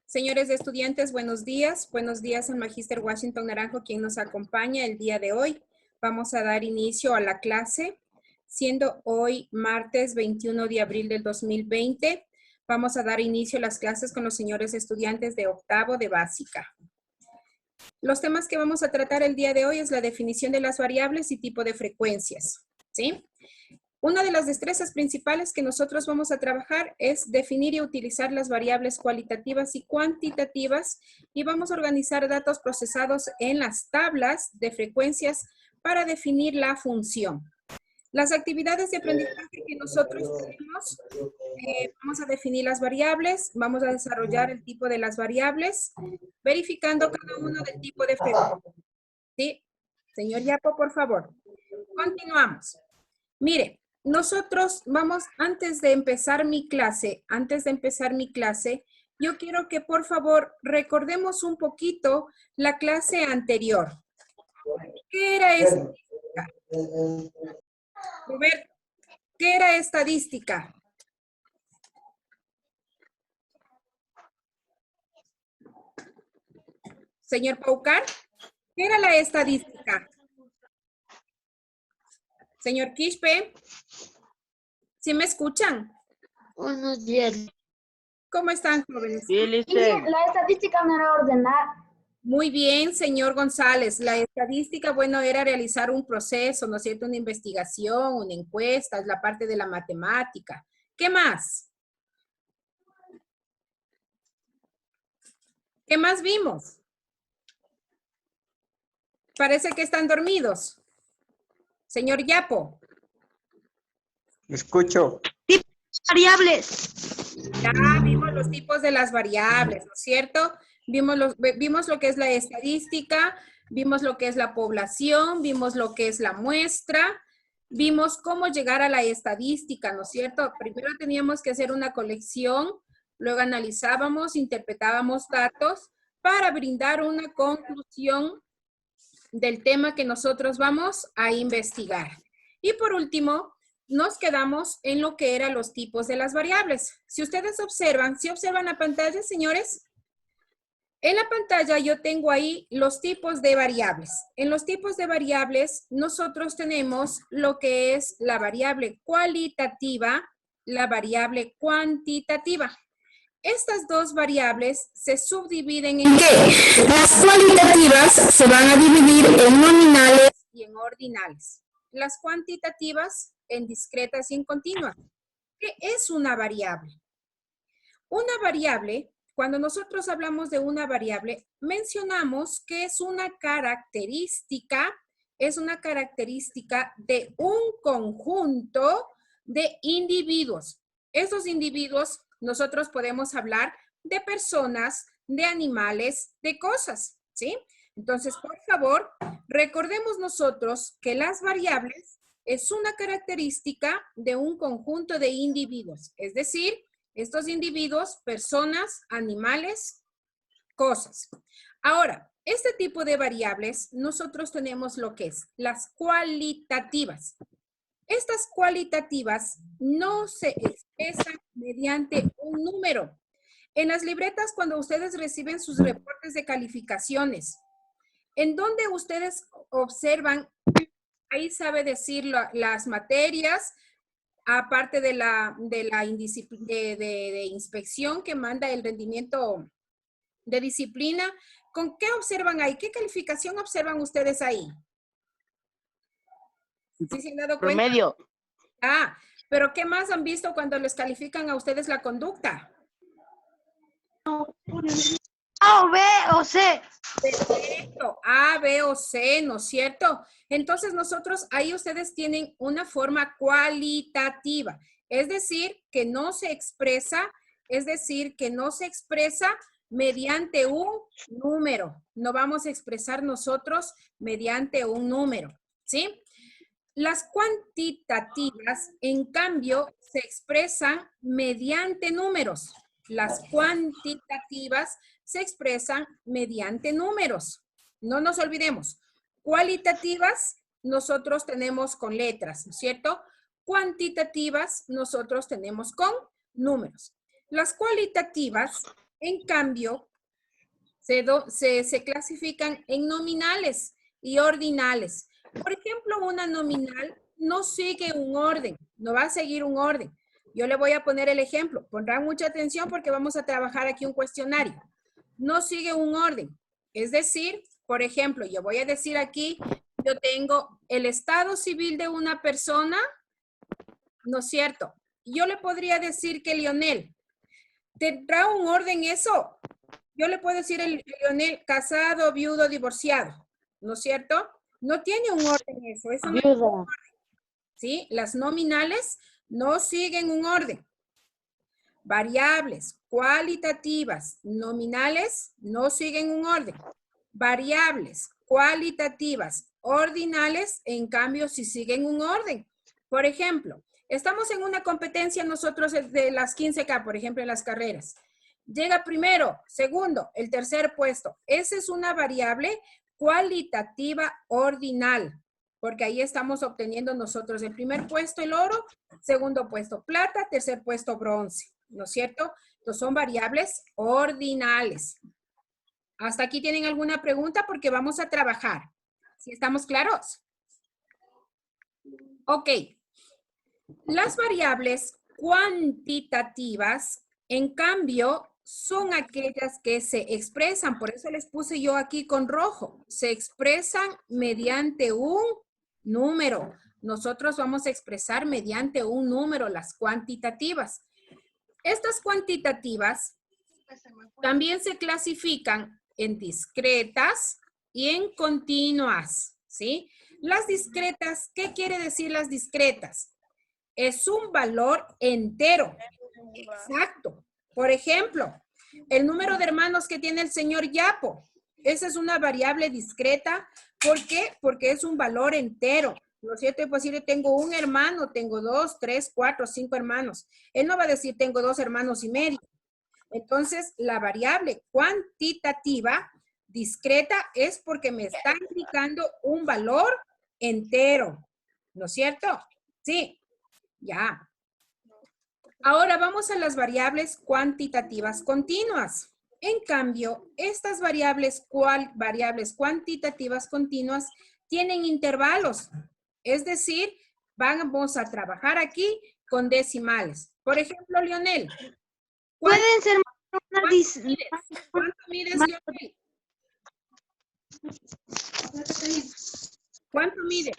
Señores estudiantes, buenos días. Buenos días al Magíster Washington Naranjo, quien nos acompaña el día de hoy. Vamos a dar inicio a la clase, siendo hoy martes 21 de abril del 2020. Vamos a dar inicio a las clases con los señores estudiantes de octavo de básica. Los temas que vamos a tratar el día de hoy es la definición de las variables y tipo de frecuencias, ¿sí? Una de las destrezas principales que nosotros vamos a trabajar es definir y utilizar las variables cualitativas y cuantitativas y vamos a organizar datos procesados en las tablas de frecuencias para definir la función. Las actividades de aprendizaje que nosotros tenemos, vamos a definir las variables, vamos a desarrollar el tipo de las variables, verificando cada uno del tipo de frecuencia. ¿Sí? Señor Yapo, por favor. Continuamos. Mire. Nosotros vamos, antes de empezar mi clase, yo quiero que por favor recordemos un poquito la clase anterior. ¿Qué era estadística? Roberto, ¿qué era estadística? Señor Paucar, ¿qué era la estadística? Señor Quispe, ¿sí me escuchan? Buenos días. ¿Cómo están, jóvenes? Sí, la estadística no era ordenar. Muy bien, señor González. La estadística, bueno, era realizar un proceso, ¿no es cierto? Una investigación, una encuesta, es la parte de la matemática. ¿Qué más? ¿Qué más vimos? Parece que están dormidos. Señor Yapo. Escucho. variables. Ya vimos los tipos de las variables, ¿no es cierto? Vimos lo que es la estadística, vimos lo que es la población, vimos lo que es la muestra, vimos cómo llegar a la estadística, ¿no es cierto? Primero teníamos que hacer una colección, luego analizábamos, interpretábamos datos para brindar una conclusión del tema que nosotros vamos a investigar. Y por último, nos quedamos en lo que eran los tipos de las variables. Si ustedes observan, ¿sí observan la pantalla, señores? En la pantalla yo tengo ahí los tipos de variables. En los tipos de variables, nosotros tenemos lo que es la variable cualitativa, la variable cuantitativa. Estas dos variables se subdividen en ¿qué? Las cualitativas se van a dividir en nominales y en ordinales. Las cuantitativas en discretas y en continuas. ¿Qué es una variable? Una variable, cuando nosotros hablamos de una variable, mencionamos que es una característica de un conjunto de individuos. Esos individuos, nosotros podemos hablar de personas, de animales, de cosas, ¿sí? Entonces, por favor, recordemos nosotros que las variables es una característica de un conjunto de individuos, es decir, estos individuos, personas, animales, cosas. Ahora, este tipo de variables, nosotros tenemos lo que es las cualitativas. Estas cualitativas no se expresan mediante un número. En las libretas, cuando ustedes reciben sus reportes de calificaciones, en donde ustedes observan, ahí sabe decir las materias, aparte de la inspección que manda el rendimiento de disciplina, ¿con qué observan ahí? ¿Qué calificación observan ustedes ahí? ¿Sí se han dado cuenta? Promedio. Ah, pero ¿qué más han visto cuando les califican a ustedes la conducta? A o B o C. Perfecto, A, B o C, ¿no es cierto? Entonces nosotros, ahí ustedes tienen una forma cualitativa, es decir, que no se expresa, mediante un número. No vamos a expresar nosotros mediante un número, ¿sí? Las cuantitativas, en cambio, se expresan mediante números. Las cuantitativas se expresan mediante números. No nos olvidemos. Cualitativas, nosotros tenemos con letras, ¿no es cierto? Cuantitativas, nosotros tenemos con números. Las cualitativas En cambio, se clasifican en nominales y ordinales. Por ejemplo, una nominal no sigue un orden, no va a seguir un orden. Yo le voy a poner el ejemplo. Pondrán mucha atención porque vamos a trabajar aquí un cuestionario. No sigue un orden. Es decir, por ejemplo, yo voy a decir aquí, yo tengo el estado civil de una persona, ¿no es cierto? Yo le podría decir que Lionel, ¿tendrá un orden eso? Yo le puedo decir el Lionel casado, viudo, divorciado, ¿no es cierto? No tiene un orden eso. Eso no, Viuda. ¿sí? Las nominales no siguen un orden. Variables cualitativas nominales no siguen un orden. Variables cualitativas ordinales, en cambio, sí siguen un orden. Por ejemplo, estamos en una competencia nosotros de las 15K, por ejemplo, en las carreras. Llega primero, segundo, el tercer puesto. Esa es una variable cualitativa ordinal, porque ahí estamos obteniendo nosotros el primer puesto, el oro, segundo puesto, plata, tercer puesto, bronce, ¿no es cierto? Entonces son variables ordinales. ¿Hasta aquí tienen alguna pregunta? Porque vamos a trabajar. ¿Sí estamos claros? Ok. Las variables cuantitativas, en cambio, son aquellas que se expresan, por eso les puse yo aquí con rojo, se expresan mediante un número. Nosotros vamos a expresar mediante un número las cuantitativas. Estas cuantitativas también se clasifican en discretas y en continuas, ¿sí? Las discretas, ¿qué quiere decir las discretas? Es un valor entero. Exacto. Por ejemplo, el número de hermanos que tiene el señor Yapo. Esa es una variable discreta. ¿Por qué? Porque es un valor entero. ¿No es cierto? Es posible, tengo un hermano, tengo 2, 3, 4, 5 hermanos. Él no va a decir tengo 2 hermanos y medio. Entonces, la variable cuantitativa discreta es porque me está indicando un valor entero. ¿No es cierto? Sí. Ya. Ahora vamos a las variables cuantitativas continuas. En cambio, estas variables cuantitativas continuas tienen intervalos. Es decir, vamos a trabajar aquí con decimales. Por ejemplo, Lionel. Pueden ser ¿Cuánto mides, Lionel? ¿Cuánto mides?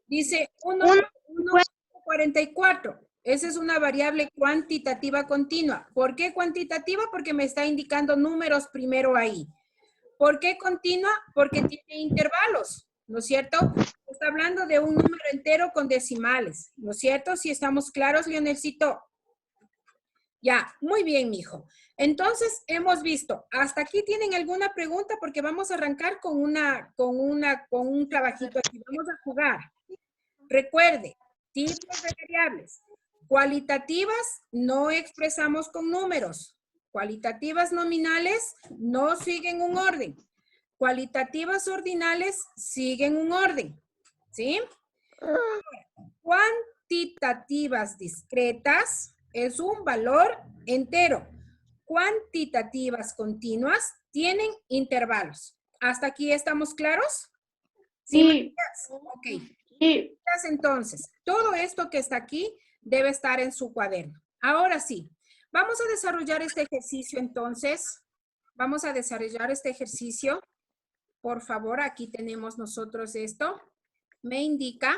Dice 1,44. Esa es una variable cuantitativa continua. ¿Por qué cuantitativa? Porque me está indicando números primero ahí. ¿Por qué continua? Porque tiene intervalos, ¿no es cierto? Está hablando de un número entero con decimales, ¿no es cierto? Si estamos claros, Leonelcito. Ya, muy bien, mijo. Entonces, hemos visto. ¿Hasta aquí tienen alguna pregunta? Porque vamos a arrancar con un trabajito aquí. Vamos a jugar. Recuerde, tipos de variables. Cualitativas no expresamos con números. Cualitativas nominales no siguen un orden. Cualitativas ordinales siguen un orden. ¿Sí? Cuantitativas discretas es un valor entero. Cuantitativas continuas tienen intervalos. ¿Hasta aquí estamos claros? Sí. Ok. Sí. Entonces, todo esto que está aquí debe estar en su cuaderno. Ahora sí, vamos a desarrollar este ejercicio entonces. Vamos a desarrollar este ejercicio. Por favor, aquí tenemos nosotros esto. Me indica.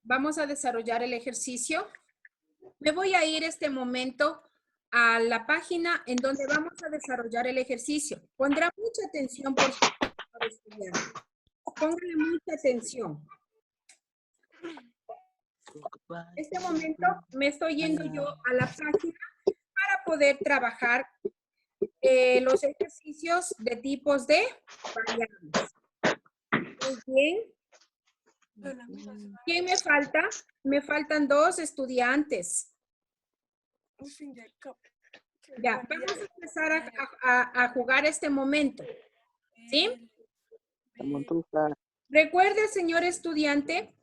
Vamos a desarrollar el ejercicio. Me voy a ir este momento a la página en donde vamos a desarrollar el ejercicio. Pondrá mucha atención, por favor, estudiante. Póngale mucha atención. En este momento me estoy yendo yo a la página para poder trabajar los ejercicios de tipos de variables. Muy bien. ¿Quién me falta? Me faltan 2 estudiantes. Ya, vamos a empezar a jugar este momento. ¿Sí? Recuerde, señor estudiante.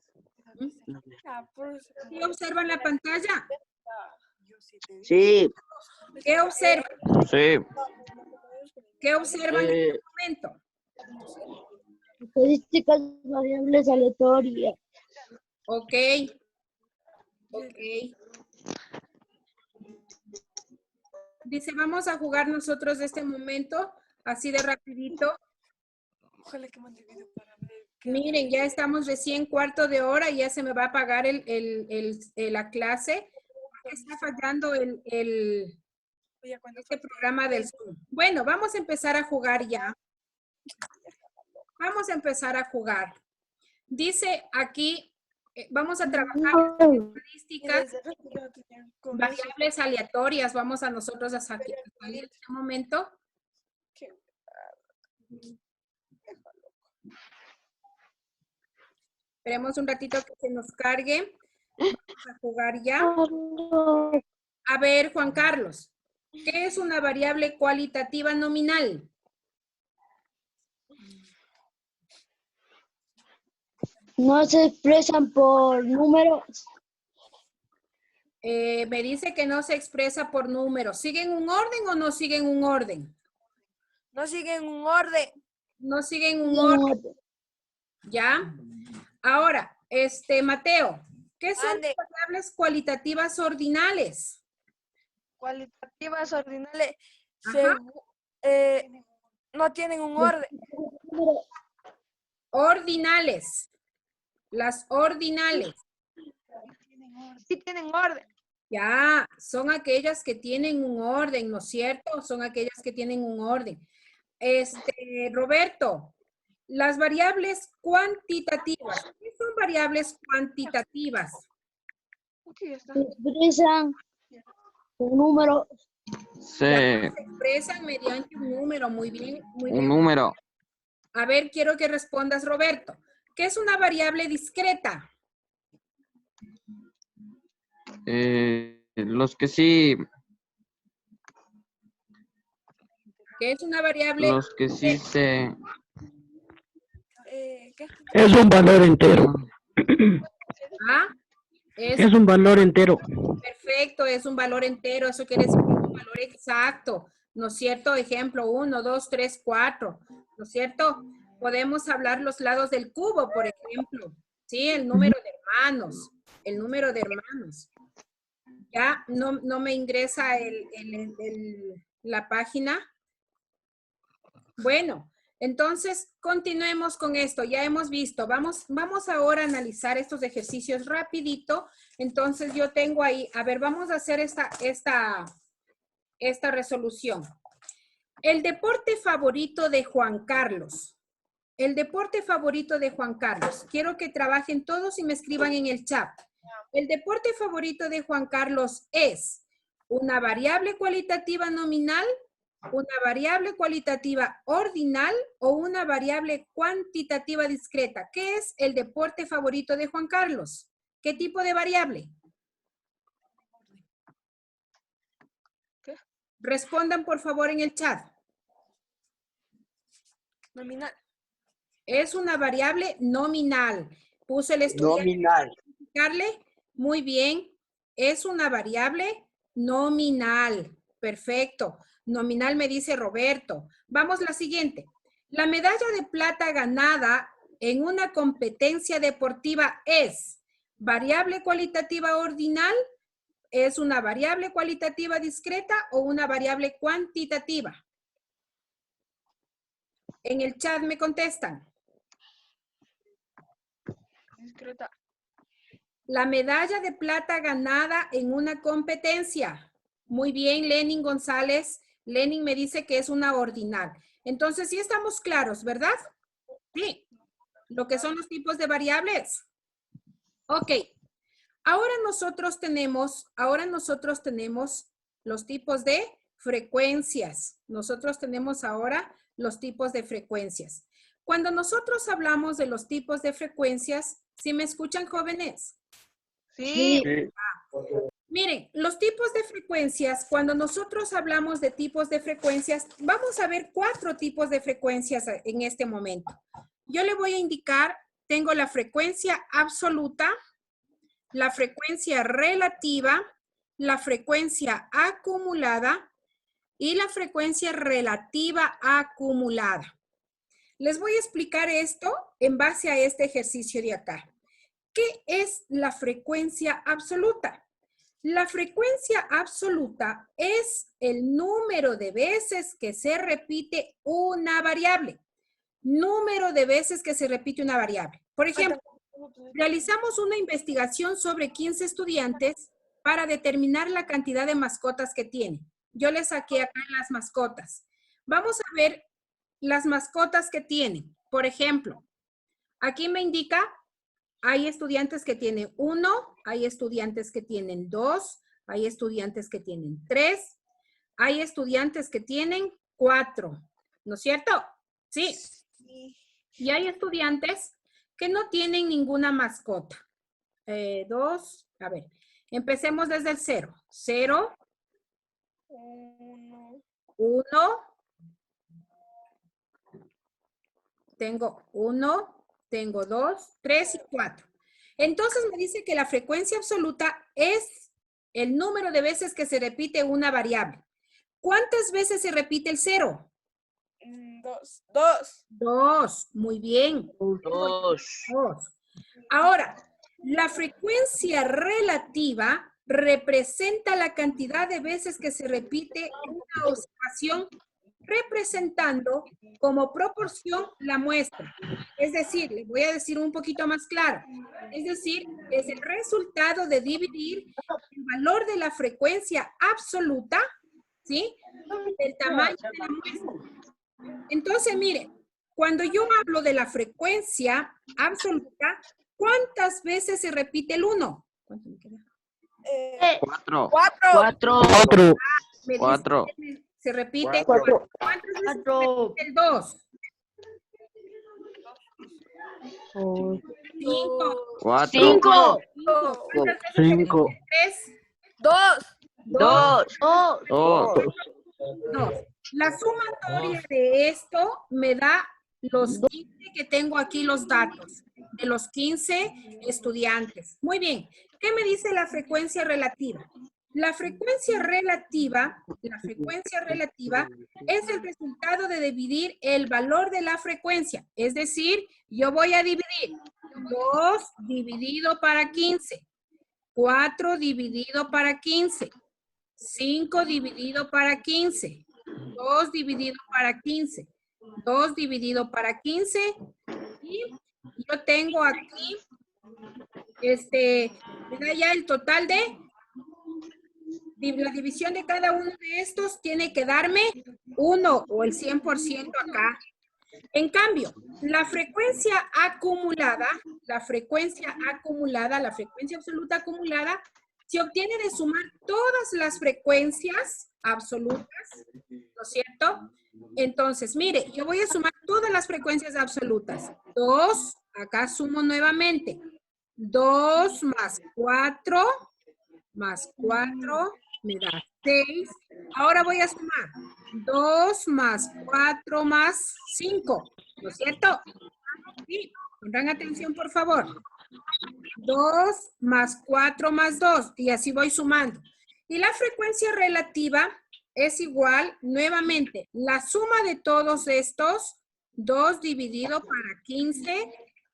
¿Sí observan la pantalla? Sí. ¿Qué observan? Sí. ¿Qué observan en este momento? Estadísticas variables aleatorias. Ok. Ok. Dice, vamos a jugar nosotros este momento, así de rapidito. Ojalá que mande video para ver. Miren, ya estamos recién cuarto de hora y ya se me va a apagar la clase. Está fallando Oye, cuando este programa del Zoom. Bueno, vamos a empezar a jugar ya. Vamos a empezar a jugar. Dice aquí, vamos a trabajar estadísticas, variables aleatorias. Vamos a nosotros a salir en este momento. Esperemos un ratito que se nos cargue. Vamos a jugar ya. A ver, Juan Carlos, ¿qué es una variable cualitativa nominal? No se expresan por números. Me dice que no se expresa por números. ¿Siguen un orden o no siguen un orden? No siguen un orden. No siguen un orden. ¿Ya? Ahora, Mateo, ¿qué son Ande. variables cualitativas ordinales? Cualitativas ordinales. Ajá. No tienen un orden. Ordinales. Las ordinales. Sí tienen orden. Ya, son aquellas que tienen un orden, ¿no es cierto? Son aquellas que tienen un orden. Roberto, las variables cuantitativas. ¿Qué son variables cuantitativas? Sí, ya está. Se expresan por números. Sí. Se expresan mediante un número. Muy bien, muy bien. Un número. A ver, quiero que respondas, Roberto. ¿Qué es una variable discreta? Los que sí. ¿Qué es una variable? Los que sí se. ¿Qué? Es un valor entero. Ah, Es un valor entero. perfecto, es un valor entero. Eso quiere decir que es un valor exacto. ¿No es cierto? Ejemplo, 1, 2, 3, 4. ¿No es cierto? Podemos hablar los lados del cubo, por ejemplo. ¿Sí? El número de hermanos. El número de hermanos. Ya no me ingresa la página. Bueno, entonces continuemos con esto. Ya hemos visto. Vamos ahora a analizar estos ejercicios rapidito. Entonces yo tengo ahí, a ver, vamos a hacer esta resolución. El deporte favorito de Juan Carlos. El deporte favorito de Juan Carlos. Quiero que trabajen todos y me escriban en el chat. El deporte favorito de Juan Carlos es una variable cualitativa nominal, una variable cualitativa ordinal o una variable cuantitativa discreta. ¿Qué es el deporte favorito de Juan Carlos? ¿Qué tipo de variable? ¿Qué? Respondan por favor en el chat. Nominal. Es una variable nominal. Puse el estudiante. Nominal. Carle, muy bien. Es una variable nominal. Perfecto. Nominal me dice Roberto. Vamos a la siguiente. La medalla de plata ganada en una competencia deportiva es variable cualitativa ordinal, es una variable cualitativa discreta o una variable cuantitativa. En el chat me contestan. Discreta. La medalla de plata ganada en una competencia. Muy bien, Lenin González. Lenin me dice que es una ordinal. Entonces, sí estamos claros, ¿verdad? Sí. Lo que son los tipos de variables. Ok. Ahora nosotros tenemos los tipos de frecuencias. Nosotros tenemos ahora los tipos de frecuencias. Cuando nosotros hablamos de los tipos de frecuencias, ¿sí me escuchan, jóvenes? Sí. Miren, los tipos de frecuencias, cuando nosotros hablamos de tipos de frecuencias, vamos a ver 4 tipos de frecuencias en este momento. Yo le voy a indicar, tengo la frecuencia absoluta, la frecuencia relativa, la frecuencia acumulada y la frecuencia relativa acumulada. Les voy a explicar esto en base a este ejercicio de acá. ¿Qué es la frecuencia absoluta? La frecuencia absoluta es el número de veces que se repite una variable. Número de veces que se repite una variable. Por ejemplo, realizamos una investigación sobre 15 estudiantes para determinar la cantidad de mascotas que tienen. Yo les saqué acá las mascotas. Vamos a ver las mascotas que tienen. Por ejemplo, aquí me indica, hay estudiantes que tienen 1, hay estudiantes que tienen 2, hay estudiantes que tienen 3, hay estudiantes que tienen 4, ¿no es cierto? Sí. Y hay estudiantes que no tienen ninguna mascota. 2, a ver, empecemos desde el 0. 0, 1, tengo 1, tengo 2, 3 y 4. Entonces me dice que la frecuencia absoluta es el número de veces que se repite una variable. ¿Cuántas veces se repite el 0? 2. 2, muy bien. 2. Ahora, la frecuencia relativa representa la cantidad de veces que se repite una observación, representando como proporción la muestra. Es decir, les voy a decir un poquito más claro. Es decir, es el resultado de dividir el valor de la frecuencia absoluta, ¿sí?, del tamaño de la muestra. Entonces, miren, cuando yo hablo de la frecuencia absoluta, ¿cuántas veces se repite el 1? ¿Cuánto me queda? 4. 4. 4. Me dice 4. que se repite 4. 4. ¿Cuántas veces se repite el 2? 5. 4. 5. ¿Cuántas veces se repite 5. el 3? 2. 2. 2. La sumatoria de esto me da los 15 que tengo aquí los datos de los 15 estudiantes. Muy bien. ¿Qué me dice la frecuencia relativa? La frecuencia relativa es el resultado de dividir el valor de la frecuencia. Es decir, yo voy a dividir 2 dividido para 15, 4 dividido para 15, 5 dividido para 15, 2 dividido para 15, 2 dividido para 15, y yo tengo aquí, me da ya el total de, la división de cada uno de estos tiene que darme 1 o el 100% acá. En cambio, la frecuencia absoluta acumulada, se obtiene de sumar todas las frecuencias absolutas, ¿no es cierto? Entonces, mire, yo voy a sumar todas las frecuencias absolutas. 2, acá sumo nuevamente. 2 más 4 me da 6. Ahora voy a sumar 2 más 4 más 5, ¿no es cierto? Sí, pongan atención, por favor. 2 más 4 más 2, y así voy sumando. Y la frecuencia relativa es igual, nuevamente, la suma de todos estos, 2 dividido para 15,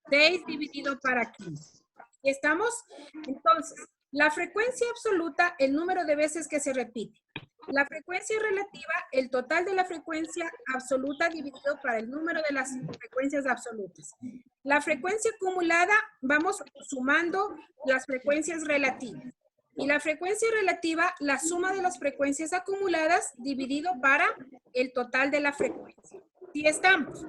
6 dividido para 15. ¿Y estamos? Entonces, la frecuencia absoluta, el número de veces que se repite. La frecuencia relativa, el total de la frecuencia absoluta dividido para el número de las frecuencias absolutas. La frecuencia acumulada, vamos sumando las frecuencias relativas. Y la frecuencia relativa, la suma de las frecuencias acumuladas dividido para el total de la frecuencia. ¿Sí estamos?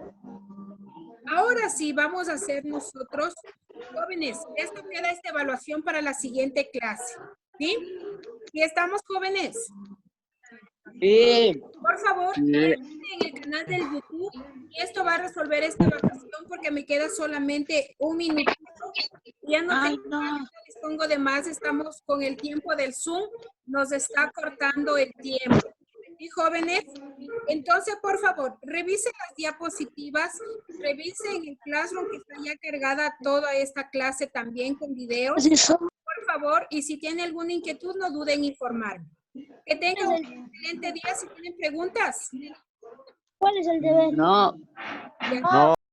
Ahora sí, vamos a hacer nosotros, jóvenes, esto queda esta evaluación para la siguiente clase. ¿Sí? ¿Sí estamos, jóvenes? Sí. Por favor, en el canal del YouTube, y esto va a resolver esta evaluación porque me queda solamente un minuto. Ya no dispongo de más, estamos con el tiempo del Zoom, nos está cortando el tiempo. ¿Y jóvenes? Entonces, por favor, revisen las diapositivas, revisen el Classroom que está ya cargada toda esta clase también con videos. Por favor, y si tiene alguna inquietud, no duden en informarme. Que tengan un excelente día. Si tienen preguntas. ¿Cuál es el deber? No. Ya. No.